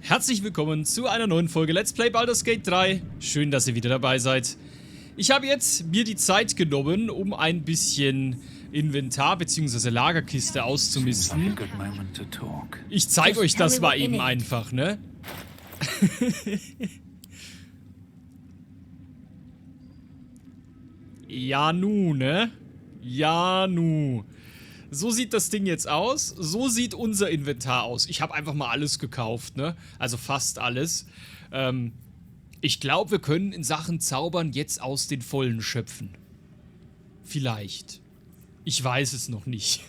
Herzlich willkommen zu einer neuen Folge Let's Play Baldur's Gate 3. Schön, dass ihr wieder dabei seid. Ich habe jetzt mir die Zeit genommen, um ein bisschen Inventar bzw. Lagerkiste auszumisten. Ich zeige euch das mal eben einfach, ne? Ja nu, ne? Ja nu. So sieht das Ding jetzt aus. So sieht unser Inventar aus. Ich habe einfach mal alles gekauft, ne? Also fast alles. Ich glaube, wir können in Sachen Zaubern jetzt aus den Vollen schöpfen. Vielleicht. Ich weiß es noch nicht.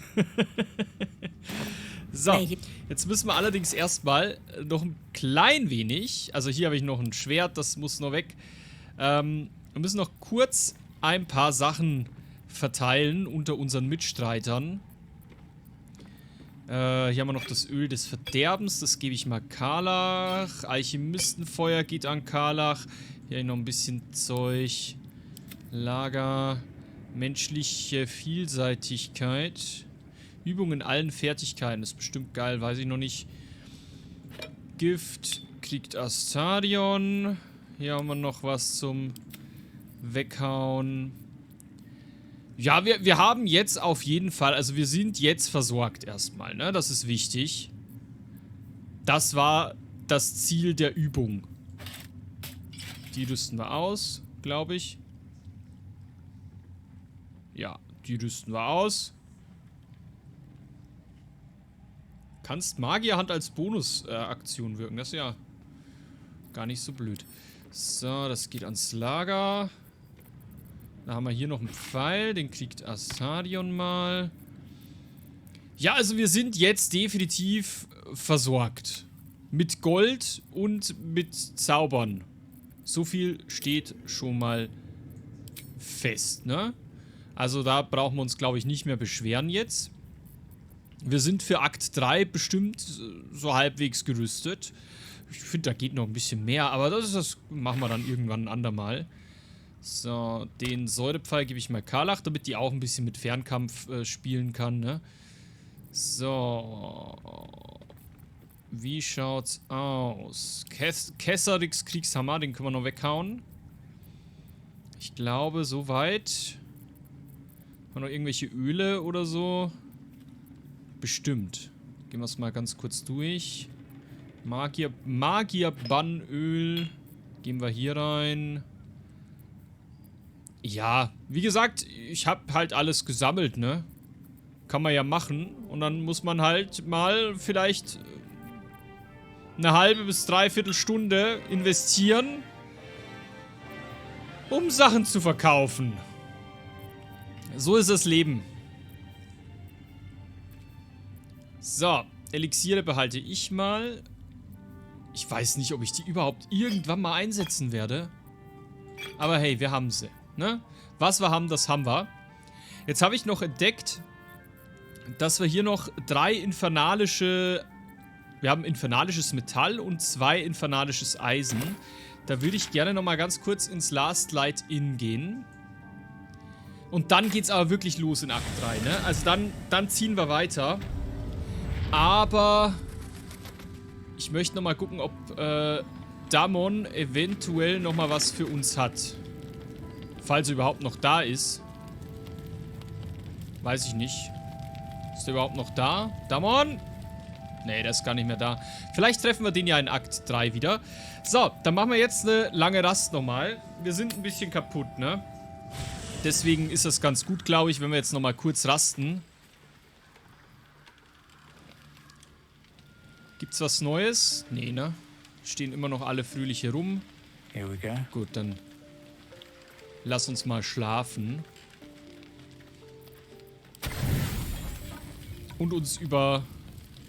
So, jetzt müssen wir allerdings erstmal noch ein klein wenig. Also hier habe ich noch ein Schwert, das muss noch weg. Wir müssen noch kurz ein paar Sachen verteilen unter unseren Mitstreitern. Hier haben wir noch das Öl des Verderbens, das gebe ich mal Karlach. Alchemistenfeuer geht an Karlach. Hier noch ein bisschen Zeug. Lager. Menschliche Vielseitigkeit. Übung in allen Fertigkeiten, das ist bestimmt geil, weiß ich noch nicht. Gift kriegt Astarion. Hier haben wir noch was zum Weghauen. Ja, wir haben jetzt auf jeden Fall, also wir sind jetzt versorgt erstmal, ne? Das ist wichtig. Das war das Ziel der Übung. Die rüsten wir aus, glaube ich. Ja, die rüsten wir aus. Kannst Magierhand als Bonusaktion wirken, das ist ja gar nicht so blöd. So, das geht ans Lager. Da haben wir hier noch einen Pfeil, den kriegt Astarion mal. Ja, also wir sind jetzt definitiv versorgt. Mit Gold und mit Zaubern. So viel steht schon mal fest, ne? Also da brauchen wir uns, glaube ich, nicht mehr beschweren jetzt. Wir sind für Akt 3 bestimmt so halbwegs gerüstet. Ich finde, da geht noch ein bisschen mehr, aber das machen wir dann irgendwann ein andermal. So, den Säurepfeil gebe ich mal Karlach, damit die auch ein bisschen mit Fernkampf spielen kann, ne? So. Wie schaut's aus? Kesserix Kriegshammer, den können wir noch weghauen. Ich glaube, soweit. Haben wir noch irgendwelche Öle oder so? Bestimmt. Gehen wir es mal ganz kurz durch. Magierbannöl. Gehen wir hier rein. Ja, wie gesagt, ich habe halt alles gesammelt, ne? Kann man ja machen. Und dann muss man halt mal vielleicht eine halbe bis dreiviertel Stunde investieren, um Sachen zu verkaufen. So ist das Leben. So, Elixiere behalte ich mal. Ich weiß nicht, ob ich die überhaupt irgendwann mal einsetzen werde. Aber hey, wir haben sie. Ne? Was wir haben, das haben wir. Jetzt habe ich noch entdeckt, dass wir hier noch 3 infernalische... Wir haben infernalisches Metall und 2 infernalisches Eisen. Da würde ich gerne nochmal ganz kurz ins Last Light Inn gehen. Und dann geht's aber wirklich los in Akt 3, ne? Also dann ziehen wir weiter. Aber ich möchte nochmal gucken, ob Damon eventuell nochmal was für uns hat. Falls er überhaupt noch da ist. Weiß ich nicht. Ist er überhaupt noch da? Damon? Nee, der ist gar nicht mehr da. Vielleicht treffen wir den ja in Akt 3 wieder. So, dann machen wir jetzt eine lange Rast nochmal. Wir sind ein bisschen kaputt, ne? Deswegen ist das ganz gut, glaube ich, wenn wir jetzt nochmal kurz rasten. Gibt's was Neues? Nee, ne? Stehen immer noch alle fröhlich hier rum. Here we go. Gut, dann lass uns mal schlafen. Und uns über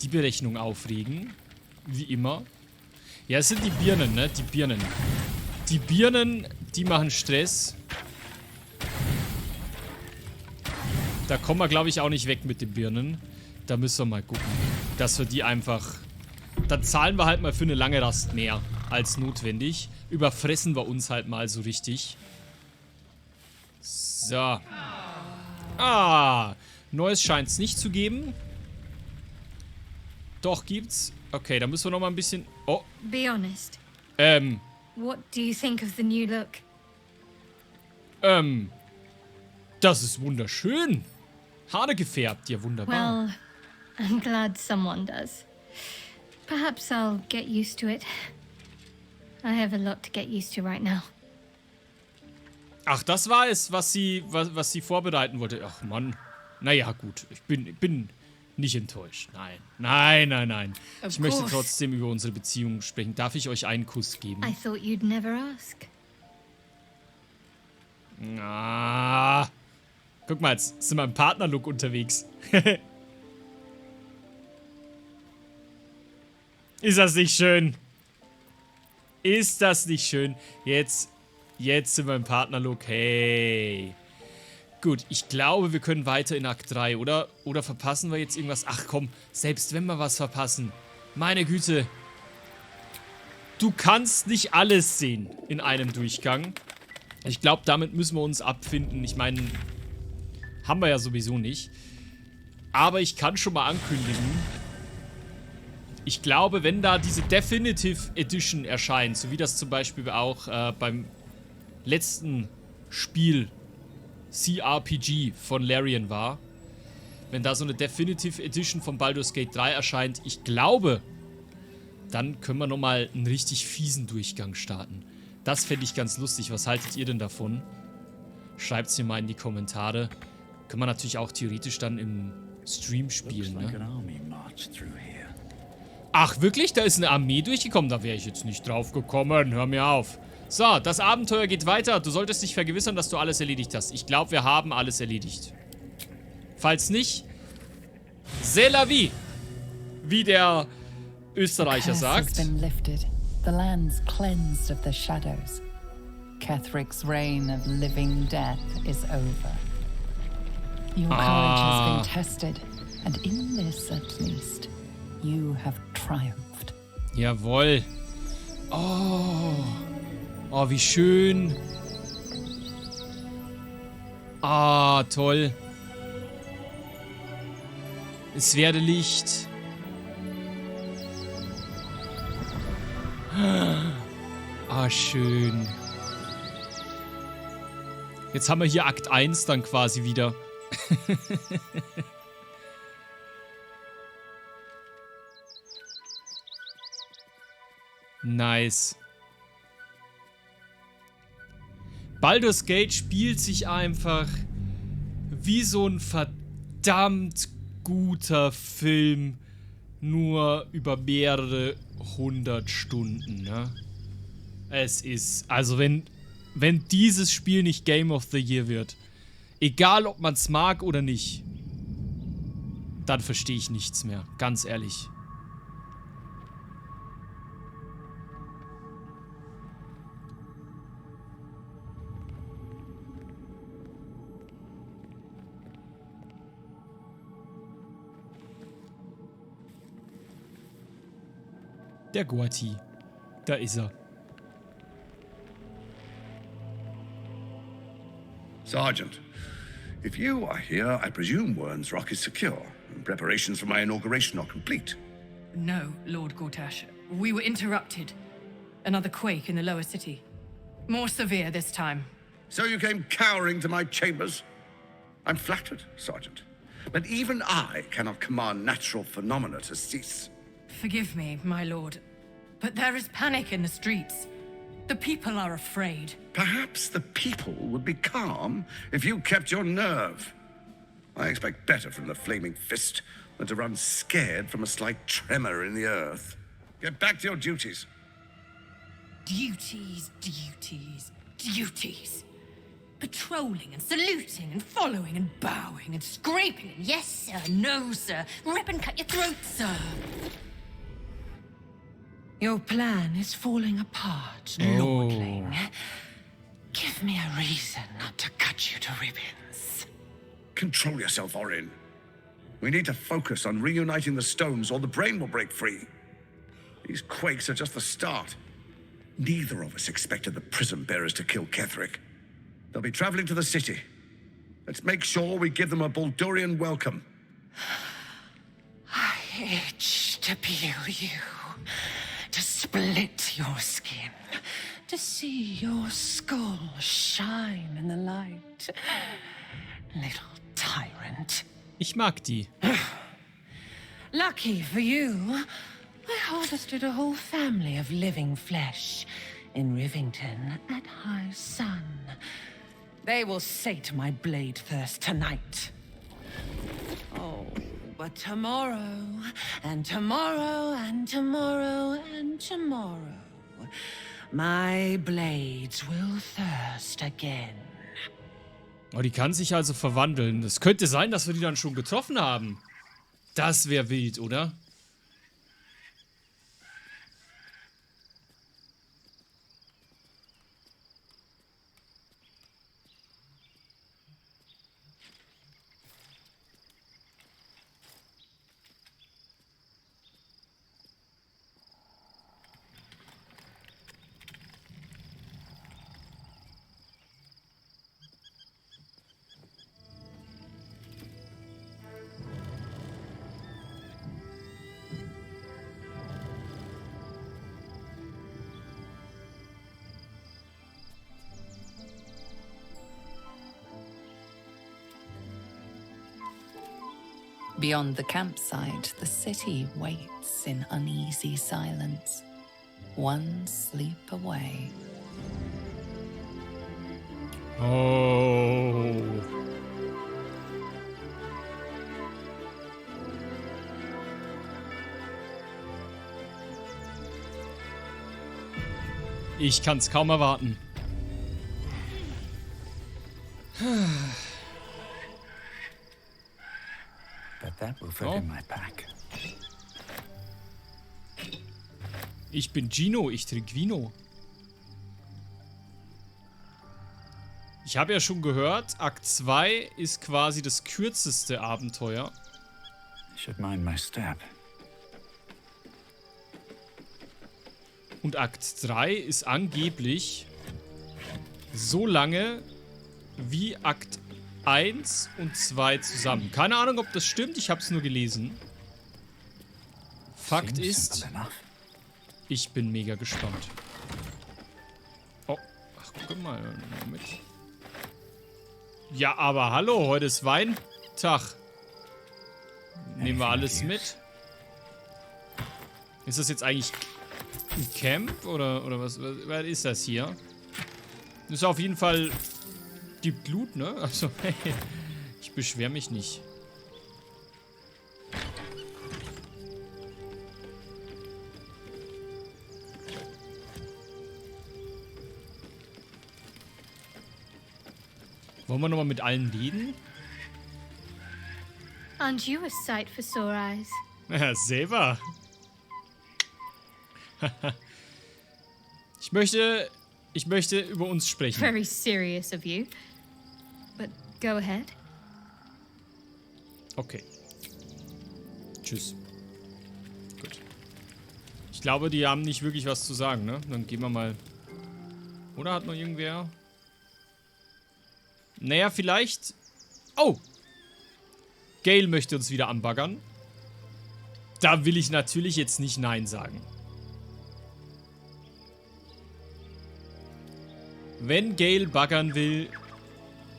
die Berechnung aufregen. Wie immer. Ja, es sind die Birnen, ne? Die Birnen. Die Birnen, die machen Stress. Da kommen wir, glaube ich, auch nicht weg mit den Birnen. Da müssen wir mal gucken, dass wir die einfach... Dann zahlen wir halt mal für eine lange Rast mehr als notwendig. Überfressen wir uns halt mal so richtig. So. Ah. Neues scheint es nicht zu geben. Doch, gibt's. Okay, da müssen wir noch mal ein bisschen... Oh, Be honest. What do you think of the new look? das ist wunderschön. Haare gefärbt, ja wunderbar. Well, I'm glad someone does. Perhaps I'll get used to it. I have a lot to get used to right now. Ach, das war es, was sie vorbereiten wollte. Ach, Mann. Naja, gut. Ich bin nicht enttäuscht. Nein. Ich möchte trotzdem über unsere Beziehung sprechen. Darf ich euch einen Kuss geben? I thought you'd never ask. Ah. Guck mal, jetzt sind wir im Partnerlook unterwegs. Ist das nicht schön? Ist das nicht schön? Jetzt sind wir im Partnerlook. Hey. Gut, ich glaube, wir können weiter in Akt 3, oder? Oder verpassen wir jetzt irgendwas? Ach komm, selbst wenn wir was verpassen. Meine Güte. Du kannst nicht alles sehen in einem Durchgang. Ich glaube, damit müssen wir uns abfinden. Ich meine, haben wir ja sowieso nicht. Aber ich kann schon mal ankündigen, ich glaube, wenn da diese Definitive Edition erscheint, so wie das zum Beispiel auch beim letzten Spiel CRPG von Larian war, wenn da so eine Definitive Edition von Baldur's Gate 3 erscheint, ich glaube, dann können wir nochmal einen richtig fiesen Durchgang starten. Das fände ich ganz lustig. Was haltet ihr denn davon? Schreibt es mir mal in die Kommentare. Können wir natürlich auch theoretisch dann im Stream spielen, ne? Ach, wirklich? Da ist eine Armee durchgekommen? Da wäre ich jetzt nicht drauf gekommen. Hör mir auf. So, das Abenteuer geht weiter. Du solltest dich vergewissern, dass du alles erledigt hast. Ich glaube, wir haben alles erledigt. Falls nicht, c'est la vie, wie der Österreicher sagt. The land's cleansed of the shadows. Kethric's reign of living death is over. Your courage has been tested, and in this at least, you have triumphed. Jawohl. Oh, wie schön. Ah, toll. Es werde Licht. Ah, schön. Jetzt haben wir hier Akt 1 dann quasi wieder. Nice. Baldur's Gate spielt sich einfach wie so ein verdammt guter Film, nur über mehrere 100 Stunden, ne? Es ist, also wenn dieses Spiel nicht Game of the Year wird, egal ob man es mag oder nicht, dann verstehe ich nichts mehr, ganz ehrlich. Der Guati. Da ist er. Sergeant, if you are here, I presume Wern's Rock is secure, and preparations for my inauguration are complete. No, Lord Gortash. We were interrupted. Another quake in the lower city. More severe this time. So you came cowering to my chambers? I'm flattered, Sergeant. But even I cannot command natural phenomena to cease. Forgive me, my lord, but there is panic in the streets. The people are afraid. Perhaps the people would be calm if you kept your nerve. I expect better from the Flaming Fist than to run scared from a slight tremor in the earth. Get back to your duties. Duties, duties, duties. Patrolling and saluting and following and bowing and scraping and yes sir, no sir, rip and cut your throat, sir. Your plan is falling apart, Lordling. Give me a reason not to cut you to ribbons. Control yourself, Orin. We need to focus on reuniting the stones or the brain will break free. These quakes are just the start. Neither of us expected the Prism Bearers to kill Ketheric. They'll be traveling to the city. Let's make sure we give them a Baldurian welcome. I itch. to peel you, to split your skin, to see your skull shine in the light. Little tyrant. Ich mag die. Lucky for you, I harvested a whole family of living flesh in Rivington at high sun. They will sate my blade thirst tonight. Oh, but tomorrow, and tomorrow, and tomorrow, and tomorrow, my blades will thirst again. Oh, die kann sich also verwandeln. Es könnte sein, dass wir die dann schon getroffen haben. Das wäre wild, oder? Beyond the campsite, the city waits in uneasy silence, one sleep away. Oh. Ich kann's kaum erwarten. But that will fit in my pack. Ich bin Gino, ich trink Vino. Ich habe ja schon gehört, Akt 2 ist quasi das kürzeste Abenteuer. Should mind my step. Und Akt 3 ist angeblich so lange wie Akt 1 und 2 zusammen. Keine Ahnung, ob das stimmt, ich habe es nur gelesen. Fakt ist, ich bin mega gespannt. Oh, ach, guck mal, mit. Ja, aber hallo, heute ist Weintag. Nehmen wir alles mit. Ist das jetzt eigentlich ein Camp oder was ist das hier? Das ist auf jeden Fall die Blut, ne? Also, hey, ich beschwere mich nicht. Wollen wir nochmal mit allen reden? Aren't you a sight for sore eyes? Ja, selber. Ich möchte über uns sprechen. Very serious of you. But go ahead. Okay. Tschüss. Gut. Ich glaube, die haben nicht wirklich was zu sagen, ne? Dann gehen wir mal. Oder hat noch irgendwer? Naja, vielleicht. Oh! Gale möchte uns wieder anbaggern. Da will ich natürlich jetzt nicht Nein sagen. Wenn Gale baggern will,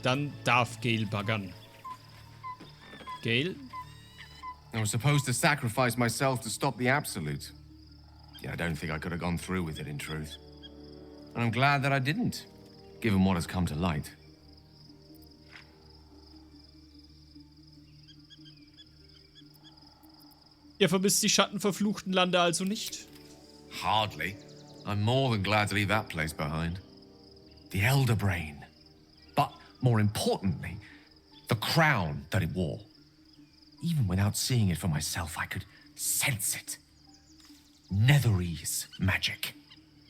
dann darf Gale baggern. Gale? I was supposed to sacrifice myself to stop the Absolute. Yeah, I don't think I could have gone through with it, in truth. And I'm glad that I didn't, given what has come to light. Ihr vermisst die schattenverfluchten Lande also nicht? Hardly. I'm more than glad to leave that place behind. The Elder Brain. But more importantly, the crown that it wore. Even without seeing it for myself, I could sense it. Netherese magic.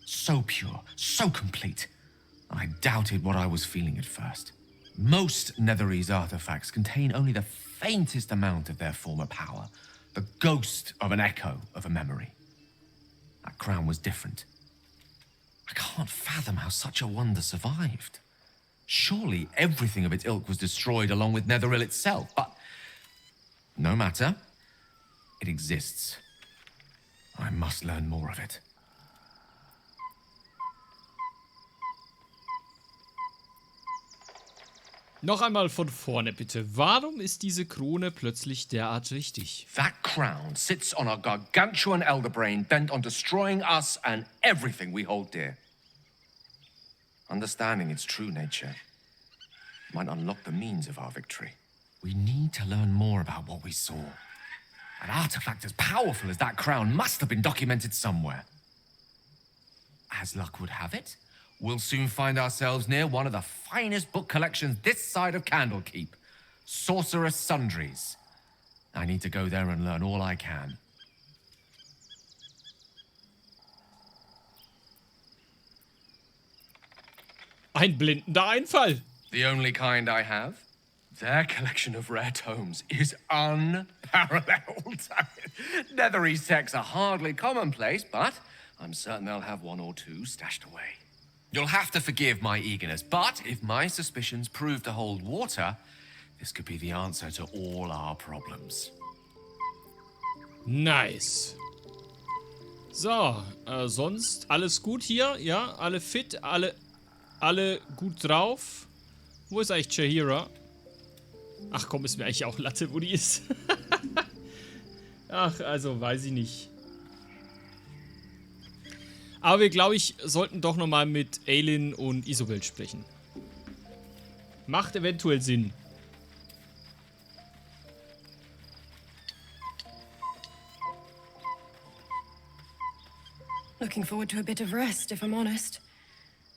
So pure, so complete. I doubted what I was feeling at first. Most Netherese artifacts contain only the faintest amount of their former power. The ghost of an echo of a memory. That crown was different. I can't fathom how such a wonder survived. Surely everything of its ilk was destroyed along with Netheril itself, but no matter. It exists. I must learn more of it. Noch einmal von vorne, bitte. Warum ist diese Krone plötzlich derart wichtig? That crown sits on a gargantuan elder brain bent on destroying us and everything we hold dear. Understanding its true nature might unlock the means of our victory. We need to learn more about what we saw. An artifact as powerful as that crown must have been documented somewhere. As luck would have it, we'll soon find ourselves near one of the finest book collections this side of Candlekeep. Sorcerer's Sundries. I need to go there and learn all I can. Ein blendender Einfall. The only kind I have. Their collection of rare tomes is unparalleled. Netherese texts are hardly commonplace, but I'm certain they'll have one or two stashed away. You'll have to forgive my eagerness, but if my suspicions prove to hold water, this could be the answer to all our problems. Nice. So, sonst alles gut hier? Ja, alle fit, alle gut drauf. Wo ist eigentlich Jaheira? Ach komm, ist mir eigentlich auch Latte, wo die ist. Ach, also, weiß ich nicht. Aber wir, glaube ich, sollten doch nochmal mit Aelin und Isobel sprechen. Macht eventuell Sinn. Looking forward to a bit of rest, if I'm honest.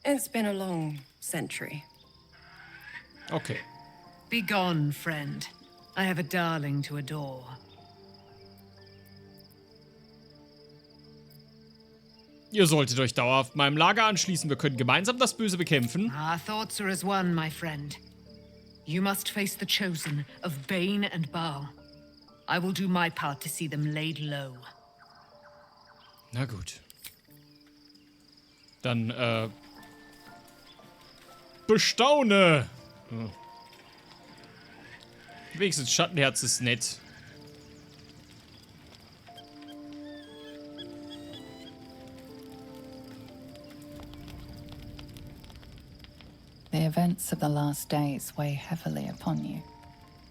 It's been a long century. Okay. Be gone, friend. I have a darling to adore. Ihr solltet euch dauerhaft meinem Lager anschließen. Wir können gemeinsam das Böse bekämpfen. Our thoughts are as one, my friend. You must face the chosen of Bane and Baal. I will do my part to see them laid low. Na gut. Dann, bestaune! Hm. Wenigstens Schattenherz ist nett. The events of the last days weigh heavily upon you.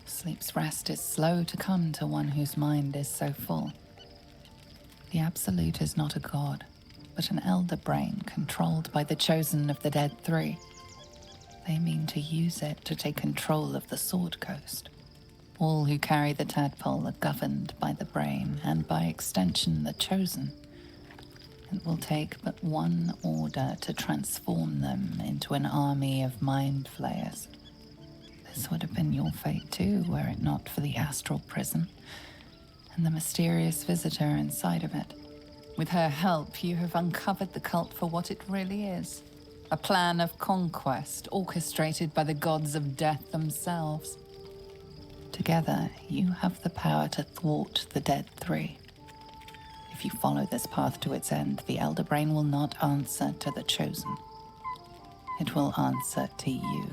Sleep's rest is slow to come to one whose mind is so full. The Absolute is not a god, but an elder brain controlled by the chosen of the Dead Three. They mean to use it to take control of the Sword Coast. All who carry the tadpole are governed by the brain, and by extension the chosen. It will take but one order to transform them into an army of mind flayers. This would have been your fate too, were it not for the astral prison and the mysterious visitor inside of it. With her help, you have uncovered the cult for what it really is. A plan of conquest orchestrated by the gods of death themselves. Together, you have the power to thwart the Dead Three. If you follow this path to its end, the Elder Brain will not answer to the Chosen. It will answer to you.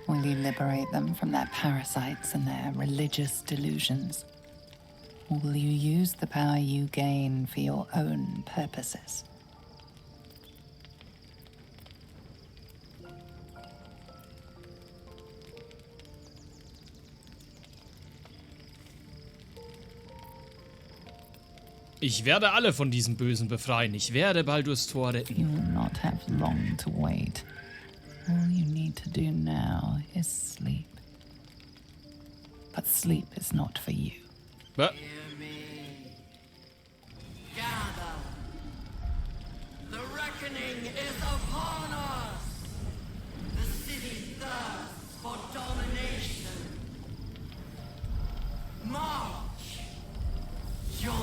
Will you liberate them from their parasites and their religious delusions? Or will you use the power you gain for your own purposes? Ich werde alle von diesem Bösen befreien. Ich werde Baldur's Tor retten. You will not have long to wait. All you need to do now is sleep. But sleep is not for you. Was? The reckoning is upon us. The city thirsts for domination. March. Join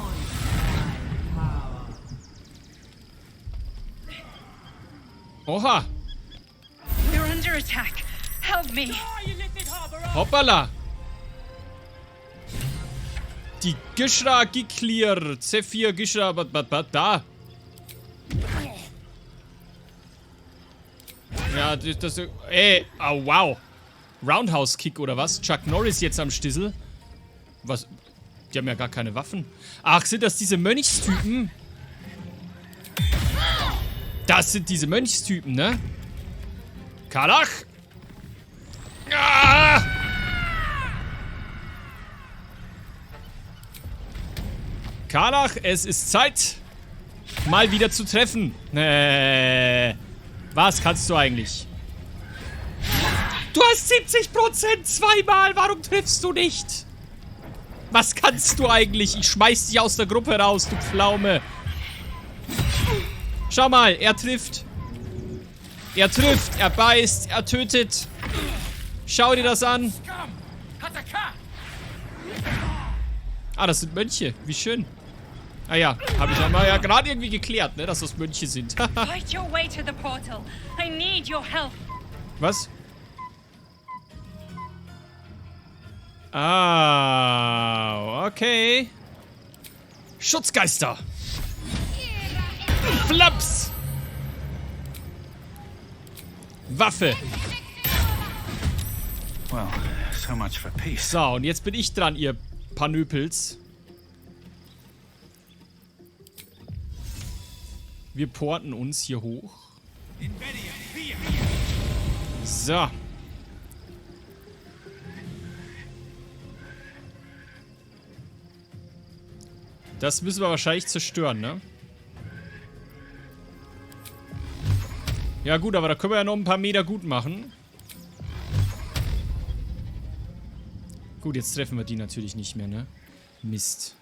my power. Oha! We're under attack. Help me. Hoppala! Die Gishra Giklir, Zephyr Gishra, da! Ja, das, oh, wow. Roundhouse Kick oder was? Chuck Norris jetzt am Stissel? Was? Die haben ja gar keine Waffen. Ach, sind das diese Mönchstypen? Das sind diese Mönchstypen, ne? Karlach! Ah! Karlach, es ist Zeit, mal wieder zu treffen. Was kannst du eigentlich? Du hast 70% zweimal, warum triffst du nicht? Was kannst du eigentlich? Ich schmeiß dich aus der Gruppe raus, du Pflaume. Schau mal, er trifft. Er trifft, er beißt, er tötet. Schau dir das an. Ah, das sind Mönche. Wie schön. Ah ja, habe ich ja gerade irgendwie geklärt, ne, dass das Mönche sind. Fight your way to the portal. I need your help. Was? Ah, okay. Schutzgeister. Flaps. Waffe. Well, so much for peace. So, und jetzt bin ich dran, ihr Panöpels. Wir porten uns hier hoch. So. Das müssen wir wahrscheinlich zerstören, ne? Ja gut, aber da können wir ja noch ein paar Meter gut machen. Gut, jetzt treffen wir die natürlich nicht mehr, ne? Mist.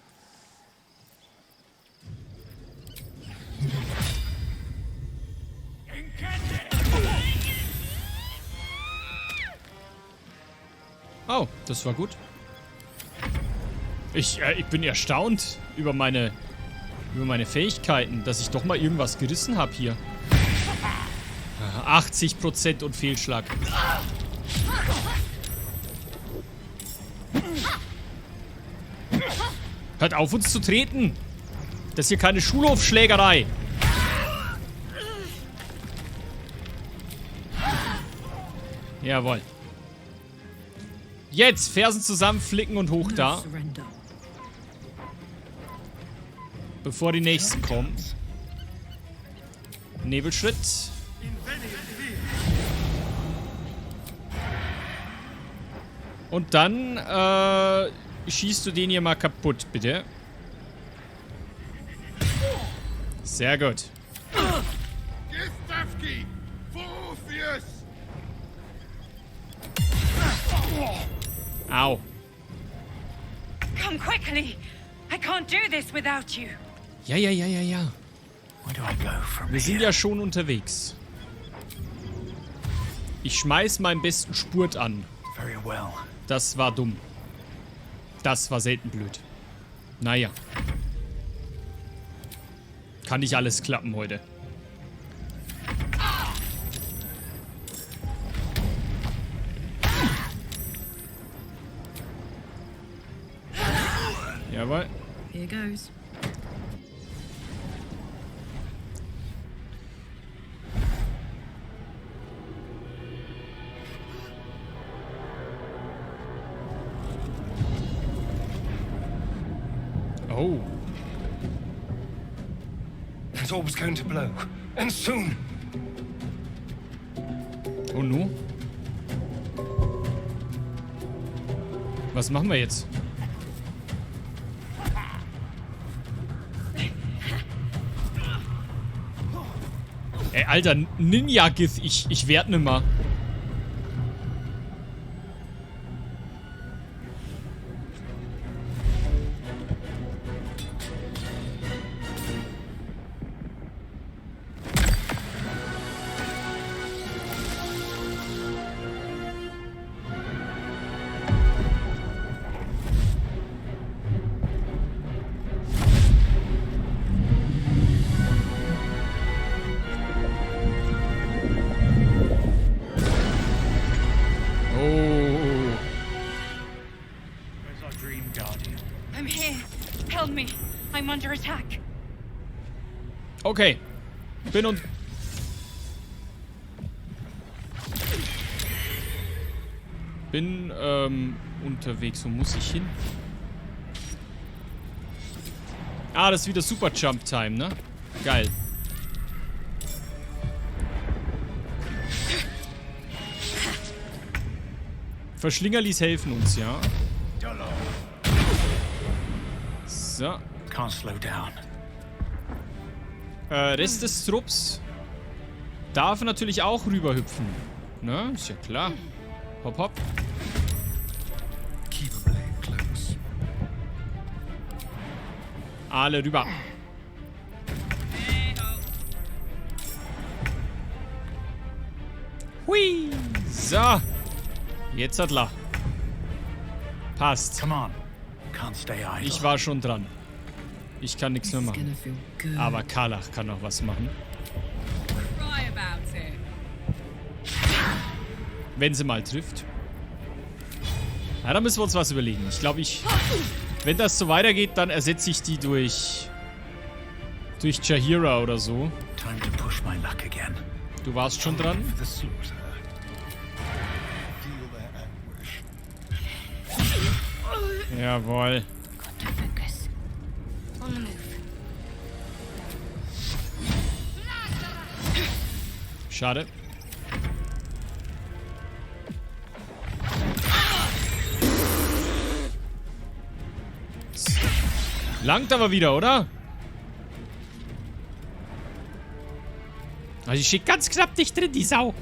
Oh, das war gut. Ich bin erstaunt über meine Fähigkeiten, dass ich doch mal irgendwas gerissen habe hier. 80% und Fehlschlag. Hört auf, uns zu treten! Das ist hier keine Schulhofschlägerei! Jawohl. Jetzt Fersen zusammenflicken und hoch da. Bevor die nächsten kommen. Nebelschritt. Und dann schießt du den hier mal kaputt, bitte. Sehr gut. Au. Come quickly. I can't do this without you. Ja. Where do I go from Wir sind here? ja schon unterwegs. Ich schmeiß meinen besten Spurt an. Very well. Das war dumm. Das war selten blöd. Naja. Kann nicht alles klappen heute. Jawohl. Here goes. Oh. That orb's going to blow. And soon. Oh no. Was machen wir jetzt? Ey, Alter, Ninja-Gith, ich werd nimmer. I'm here. Help me. I'm under attack. Okay. Bin unterwegs. Wo muss ich hin? Ah, das ist wieder Super Jump Time, ne? Geil. Verschlingerlis helfen uns, ja. So. Can't slow down. Rest des Trupps darf natürlich auch rüberhüpfen. Ne? Ist ja klar. Hopp, hopp. Keep a blade close. Alle rüber. Hui. So. Jetzt hat la. Passt. Come on. Can't stay idle. Ich war schon dran. Ich kann nichts mehr machen. Aber Karlach kann noch was machen. Wenn sie mal trifft. Ja, da müssen wir uns was überlegen. Ich glaube, wenn das so weitergeht, dann ersetze ich die durch Jaheira oder so. Time to push my luck again. Du warst schon dran. For the slaughter. Jawohl. Got to focus. On the move. Schade. Langt aber wieder, oder? Also, die steht ganz knapp nicht drin, die Sau.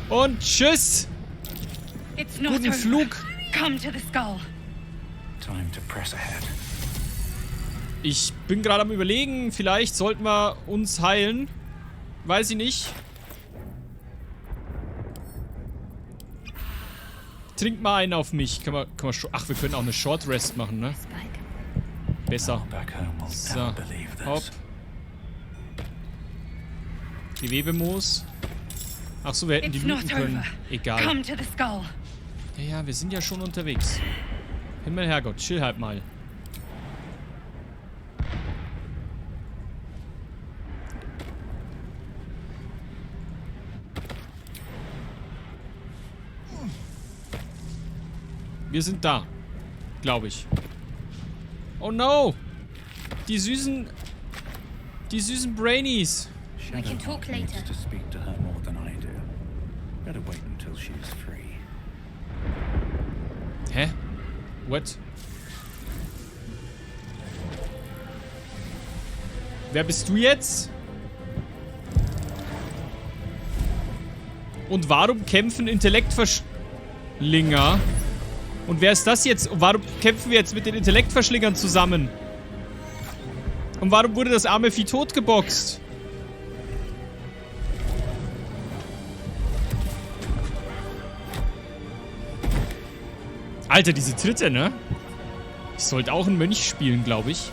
Und tschüss. It's not Guten over. Flug. Come to the skull. Time to press ahead. Ich bin gerade am Überlegen, vielleicht sollten wir uns heilen. Weiß ich nicht. Trink mal einen auf mich. Ach, wir können auch eine Short Rest machen, ne? Besser. So. Hopp. Gewebemoos. Ach so, wir hätten die looten können. Egal. Come to the skull. Ja, wir sind ja schon unterwegs. Himmel, Herrgott, chill halt mal. Wir sind da. Glaube ich. Oh no! Die süßen Brainies. We can talk later. To speak to her more than I do. Better wait until she's free. Hä? What? Wer bist du jetzt? Und warum kämpfen Intellektverschlinger? Und wer ist das jetzt? Und warum kämpfen wir jetzt mit den Intellektverschlingern zusammen? Und warum wurde das arme Vieh totgeboxt? Alter, diese Tritte, ne? Ich sollte auch einen Mönch spielen, glaube ich.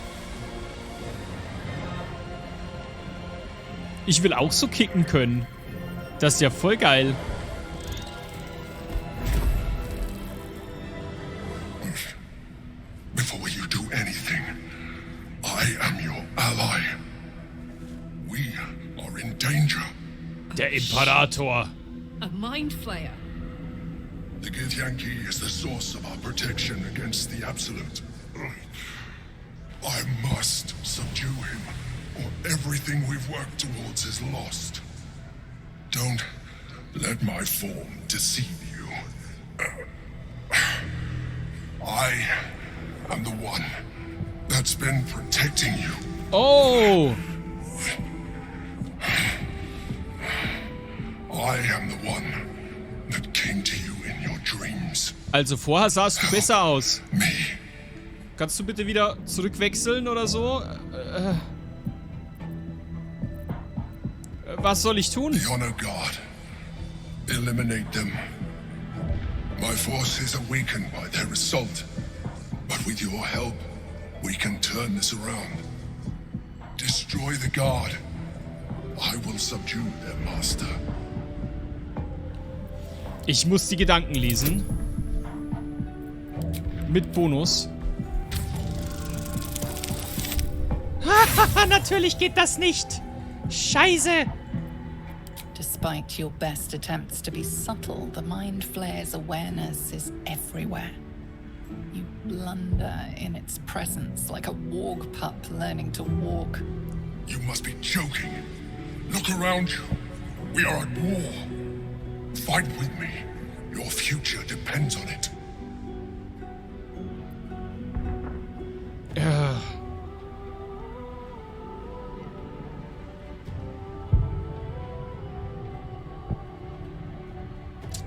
Ich will auch so kicken können. Das ist ja voll geil. Before you do anything, I am your ally. We are in danger. Der Imperator. A mind flayer. The Githyanki is the source of our protection against the Absolute. I must subdue him, or everything we've worked towards is lost. Don't let my form deceive you. I am the one that's been protecting you. Oh! I am the one that came to you in your dreams. Also vorher sahst du besser aus. Me. Kannst du bitte wieder zurückwechseln oder so? Was soll ich tun? The Honor God. Eliminate them. My forces are weakened by their assault. But with your help, we can turn this around. Destroy the God. I will subdue their master. Ich muss die Gedanken lesen. Mit Bonus. Hahaha, natürlich geht das nicht. Scheiße! Despite your best attempts to be subtle, the Mind Flayer's awareness is everywhere. You blunder in its presence like a warg pup learning to walk. You must be joking. Look around you. We are at war. Fight with me. Your future depends on it.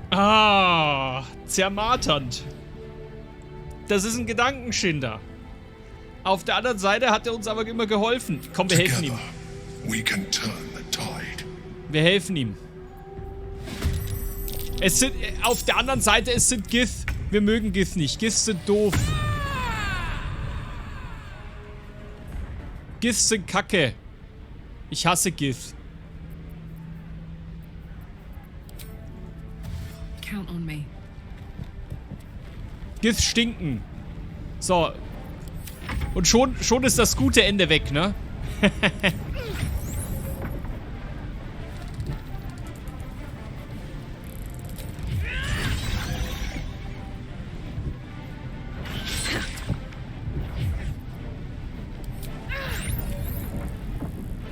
Ah, zermarternd. Das ist ein Gedankenschinder. Auf der anderen Seite hat er uns aber immer geholfen. Komm, wir helfen ihm. We can turn the tide. Wir helfen ihm. Es sind, auf der anderen Seite, es sind Gith. Wir mögen Gith nicht. Gith sind doof. Gith sind kacke. Ich hasse Gith. Count on me. Gith stinken. So. Und schon ist das gute Ende weg, ne?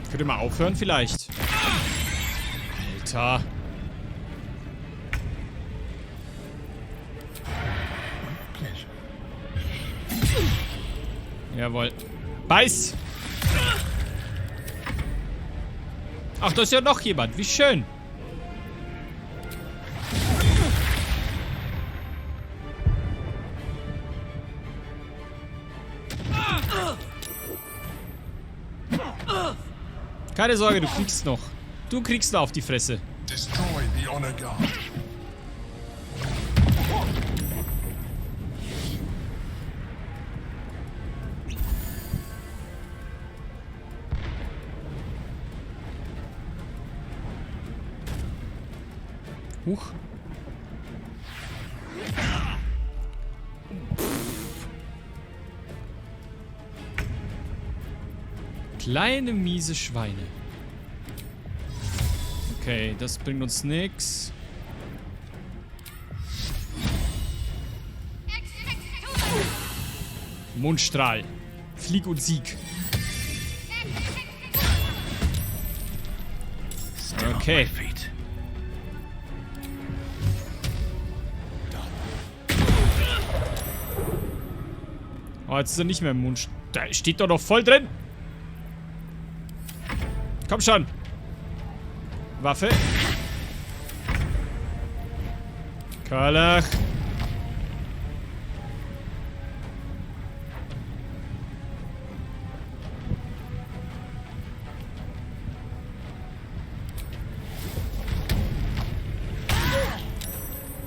Könnt ihr mal aufhören vielleicht? Alter. Jawohl. Beiß! Ach, da ist ja noch jemand. Wie schön. Keine Sorge, du kriegst noch. Du kriegst noch auf die Fresse. Destroy the honor guard. Huch. Kleine miese Schweine. Okay, das bringt uns nix. Mundstrahl. Flieg und Sieg. Okay. Oh, jetzt ist er nicht mehr im Mund. Da steht doch noch voll drin. Komm schon. Waffe. Karlach.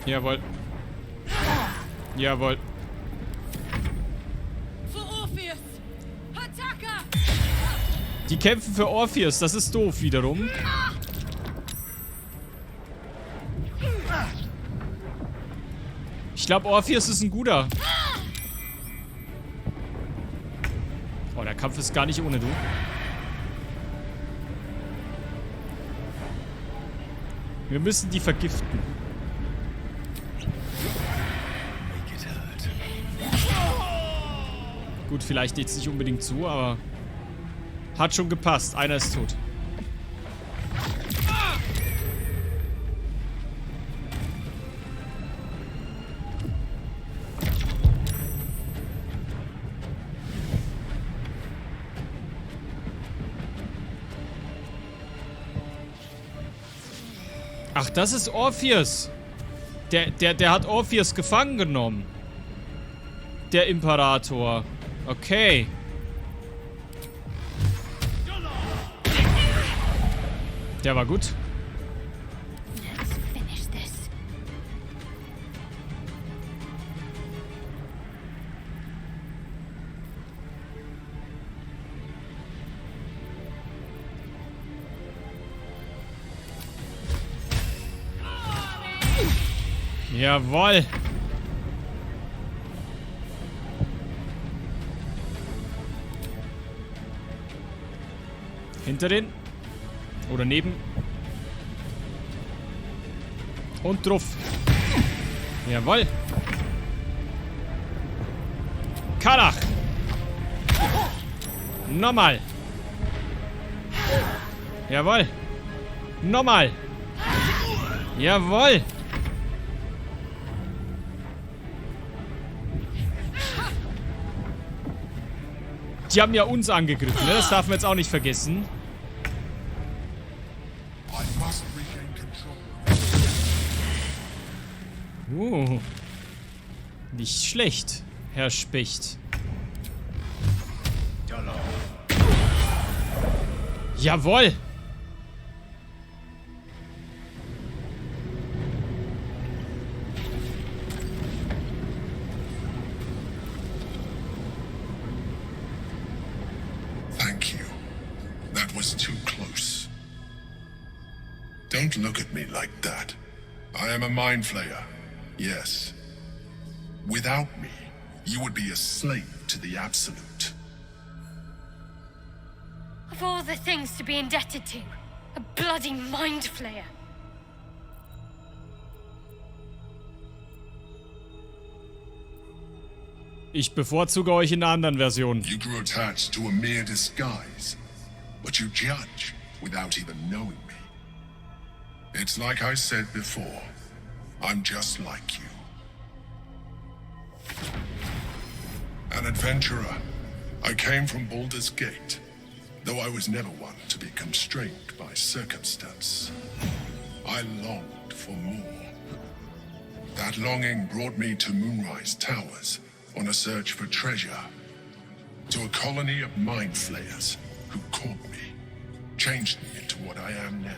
Jawohl. Jawohl. Die kämpfen für Orpheus, das ist doof wiederum. Ich glaube, Orpheus ist ein guter. Oh, der Kampf ist gar nicht ohne, du. Wir müssen die vergiften. Gut, vielleicht jetzt nicht unbedingt so, aber... Hat schon gepasst. Einer ist tot. Ach, das ist Orpheus. Der hat Orpheus gefangen genommen. Der Imperator. Okay. Der war gut. Let's finish this. Jawohl. Hinter den. Oder neben. Und drauf. Jawohl. Kalach. Nochmal. Jawohl. Nochmal. Jawohl. Die haben ja uns angegriffen, ne? Das darf man jetzt auch nicht vergessen. Nicht schlecht, Herr Specht. Jawohl! Thank you. That was too close. Don't look at me like that. I am a mind flayer. Yes. Without me, you would be a slave to the Absolute. Of all the things to be indebted to, a bloody mind flayer. Ich bevorzuge euch in einer anderen Version. You grew attached to a mere disguise, but you judge without even knowing me. It's like I said before, I'm just like you. An adventurer, I came from Baldur's Gate, though I was never one to be constrained by circumstance. I longed for more. That longing brought me to Moonrise Towers on a search for treasure, to a colony of mind flayers who caught me, changed me into what I am now.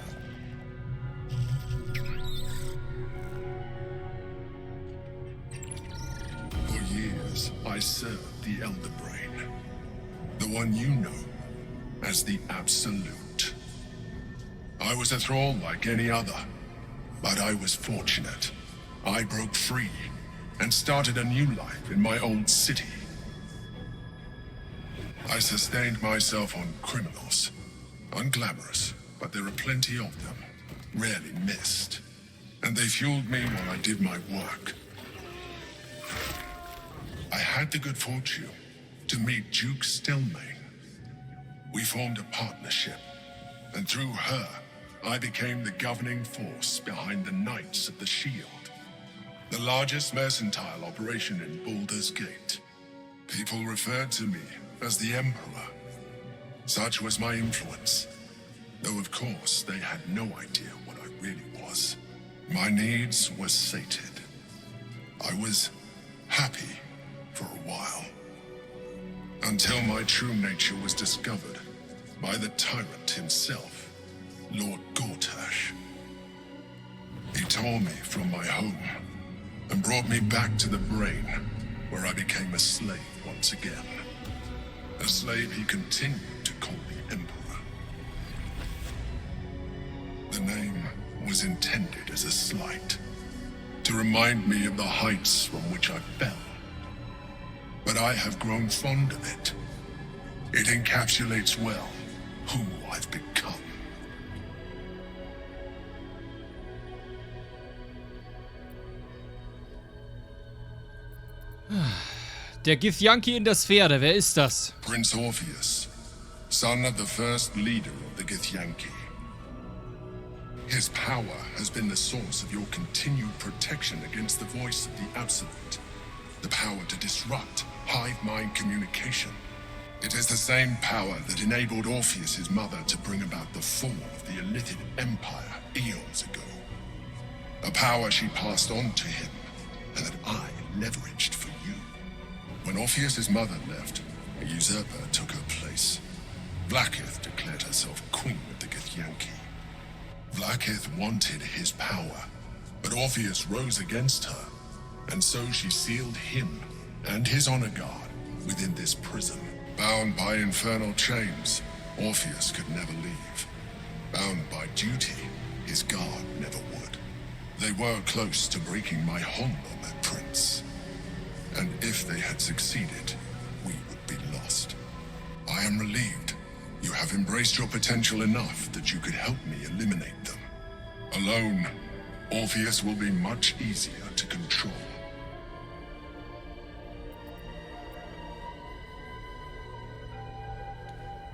For years, I served the Elder Brain, the one you know as the Absolute. I was a thrall like any other, but I was fortunate. I broke free and started a new life in my old city. I sustained myself on criminals. Unglamorous, but there are plenty of them, rarely missed. And they fueled me while I did my work. I had the good fortune to meet Duke Stelmane. We formed a partnership, and through her, I became the governing force behind the Knights of the Shield, the largest mercantile operation in Baldur's Gate. People referred to me as the Emperor. Such was my influence, though of course they had no idea what I really was. My needs were sated. I was happy for a while, until my true nature was discovered by the tyrant himself, Lord Gortash. He tore me from my home and brought me back to the Brain, where I became a slave once again. A slave he continued to call the Emperor. The name was intended as a slight, to remind me of the heights from which I fell. But I have grown fond of it. It encapsulates well who I've become. Der Githyanki in der Sphäre, wer ist das? Prince Orpheus, son of the first leader of the Githyanki. His power has been the source of your continued protection against the voice of the Absolute. The power to disrupt hive mind communication. It is the same power that enabled Orpheus's mother to bring about the fall of the Illithid Empire eons ago. A power she passed on to him, and that I leveraged for you. When Orpheus's mother left, a usurper took her place. Vlaakith declared herself queen of the Githyanki. Vlaakith wanted his power, but Orpheus rose against her, and so she sealed him and his honor guard within this prison. Bound by infernal chains, Orpheus could never leave. Bound by duty, his guard never would. They were close to breaking my hold on that prince. And if they had succeeded, we would be lost. I am relieved You have embraced your potential enough that you could help me eliminate them. Alone, Orpheus will be much easier to control.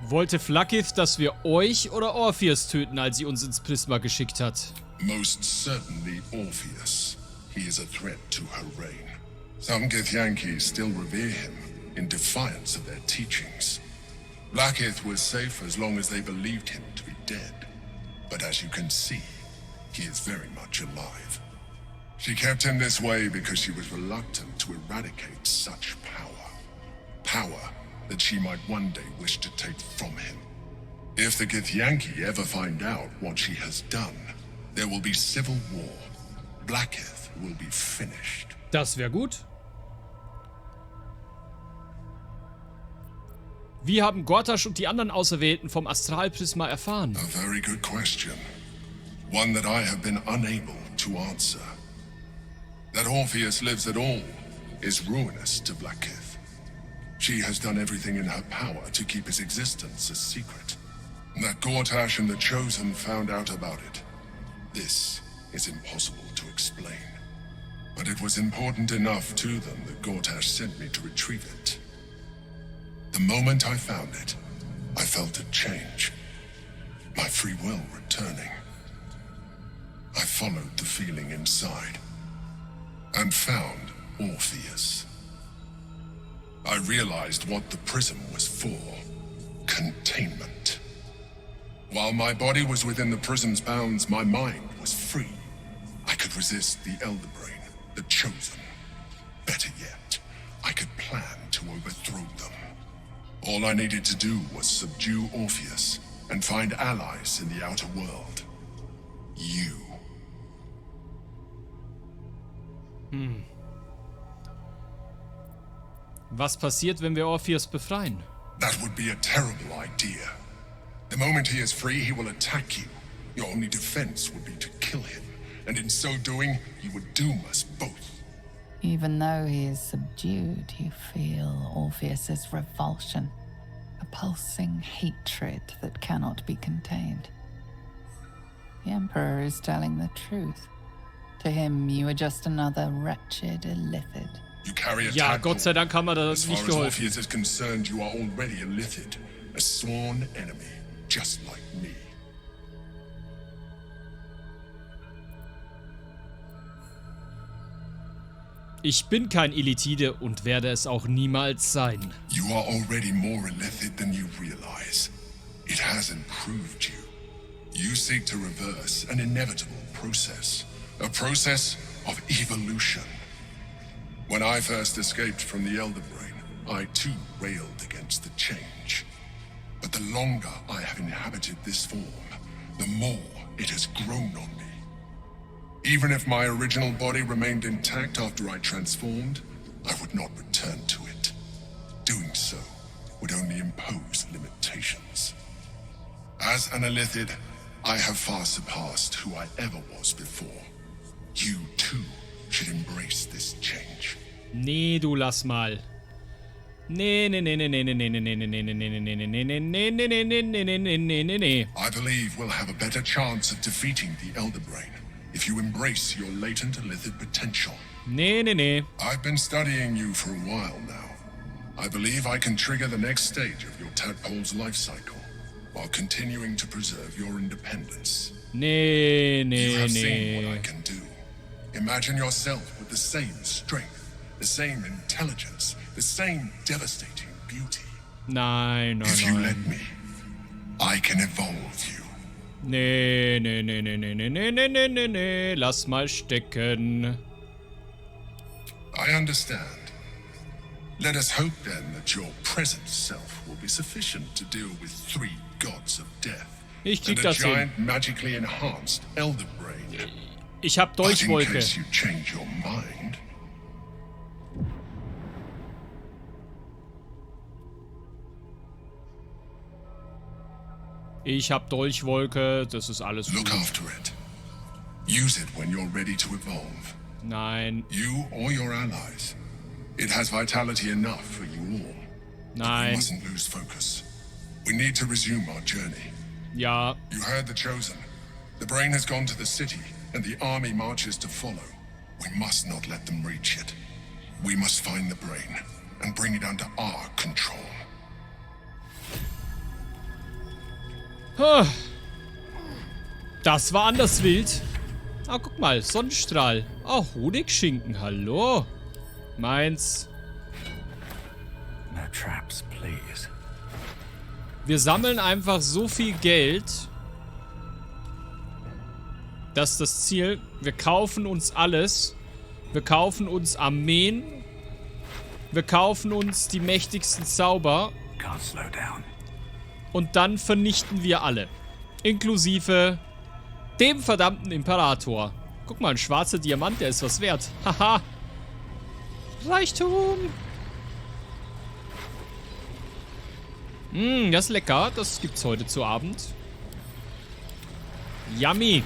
Wollte Vlaakith, dass wir euch oder Orpheus töten, als sie uns ins Prisma geschickt hat? Most certainly Orpheus. He is a threat to her reign. Some Githyanki still revere him in defiance of their teachings. Vlaakith was safe as long as they believed him to be dead. But as you can see, he is very much alive. She kept him this way because she was reluctant to eradicate such power. Power that she might one day wish to take from him. If the Githyanki ever find out what she has done, there will be civil war. Vlaakith will be finished. Das wäre gut. Wie haben Gortash und die anderen Auserwählten vom Astralprisma erfahren? A very good question. One that I have been unable to answer. That Orpheus lives at all is ruinous to Vlaakith. She has done everything in her power to keep his existence a secret. That Gortash and the Chosen found out about it. This is impossible to explain. But it was important enough to them that Gortash sent me to retrieve it. The moment I found it, I felt a change. My free will returning. I followed the feeling inside and found Orpheus. I realized what the prism was for. Containment. While my body was within the prism's bounds, my mind was free. I could resist the Elder Brain, the Chosen. Better yet, I could plan to overthrow them. All I needed to do was subdue Orpheus and find allies in the outer world. You. Was passiert, wenn wir Orpheus befreien? That would be a terrible idea. The moment he is free, he will attack you. Your only defense would be to kill him, and in so doing, he would doom us both. Even though he is subdued, you feel Orpheus's revulsion, a pulsing hatred that cannot be contained. The Emperor is telling the truth. To him, you are just another wretched illithid. You carry a Ja, Gott sei Dank haben wir As das far nicht as geholfen. Orpheus is concerned, you are already a Lithid, a sworn enemy, just like me. Ich bin kein Illithide und werde es auch niemals sein. You are already more Illithid than you realize. It has improved you. You seek to reverse an inevitable process, a process of evolution. When I first escaped from the Elder Brain, I too railed against the change. But the longer I have inhabited this form, the more it has grown on me. Even if my original body remained intact after I transformed, I would not return to it. Doing so would only impose limitations. As an Illithid, I have far surpassed who I ever was before. You too should embrace this change. Nee, du lass mal. Nee. I believe we'll have a better chance of defeating the Elder Brain if you embrace your latent Illithid potential. Nee. I've been studying you for a while now. I believe I can trigger the next stage of your tadpole's life cycle while continuing to preserve your independence. Nee. You have seen what I can do. Imagine yourself with the same strength, the same intelligence, the same devastating beauty. Nein. If you let me, I can evolve you. Nee. Lass mal stecken. I understand. Let us hope then that your present self will be sufficient to deal with 3 gods of death. Ich krieg and a das hin. giant magically enhanced Elder Brain. Ich hab But in Dolchwolke. case you change your mind, Ich hab Dolchwolke. Das ist alles look gut. after it. Use it when you're ready to evolve. Nein. You or your allies. It has vitality enough for you all. You Nein. mustn't lose focus. We need to resume our journey. Ja. You heard the Chosen. The Brain has gone to the city, and the army marches to follow. We must not let them reach it. We must find the Brain and bring it under our control. Das war anders wild. Ah, guck mal, Sonnenstrahl. Oh, Honigschinken, hallo. Meins. No traps, please. Wir sammeln einfach so viel Geld. Das ist das Ziel. Wir kaufen uns alles. Wir kaufen uns Armeen. Wir kaufen uns die mächtigsten Zauber. Can't slow down. Und dann vernichten wir alle. Inklusive dem verdammten Imperator. Guck mal, ein schwarzer Diamant, der ist was wert. Haha. Reichtum. Das ist lecker. Das gibt's heute zu Abend. Yummy.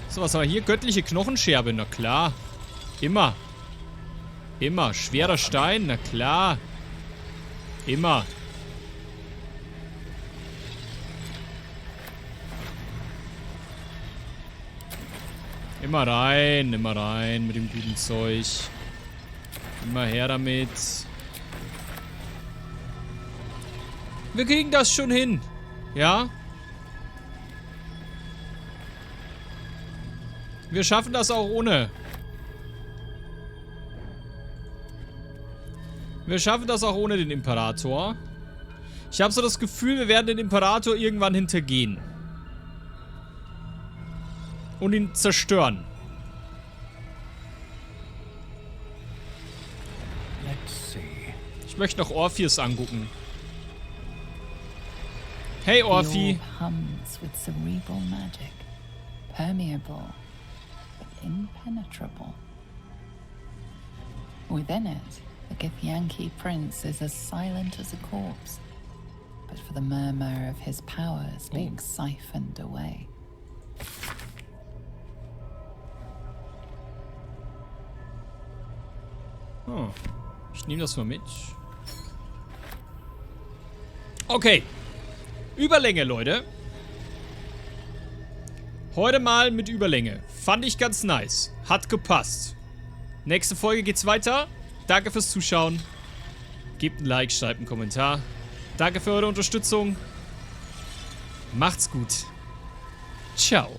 So, was haben wir hier? Göttliche Knochenscherbe. Na klar. Immer. Immer. Schwerer Stein. Na klar. Immer. Immer rein mit dem guten Zeug. Immer her damit. Wir kriegen das schon hin. Ja? Wir schaffen das auch ohne. Wir schaffen das auch ohne den Imperator. Ich habe so das Gefühl, wir werden den Imperator irgendwann hintergehen. Und ihn zerstören. Let's see. Ich möchte noch Orpheus angucken. Hey Orphe. The orb hums with cerebral magic, permeable but impenetrable. Within it, the Githyanki prince is as silent as a corpse, but for the murmur of his powers being siphoned away. Oh, ich nehme das mal mit. Okay. Überlänge, Leute. Heute mal mit Überlänge. Fand ich ganz nice. Hat gepasst. Nächste Folge geht's weiter. Danke fürs Zuschauen. Gebt ein Like, schreibt einen Kommentar. Danke für eure Unterstützung. Macht's gut. Ciao.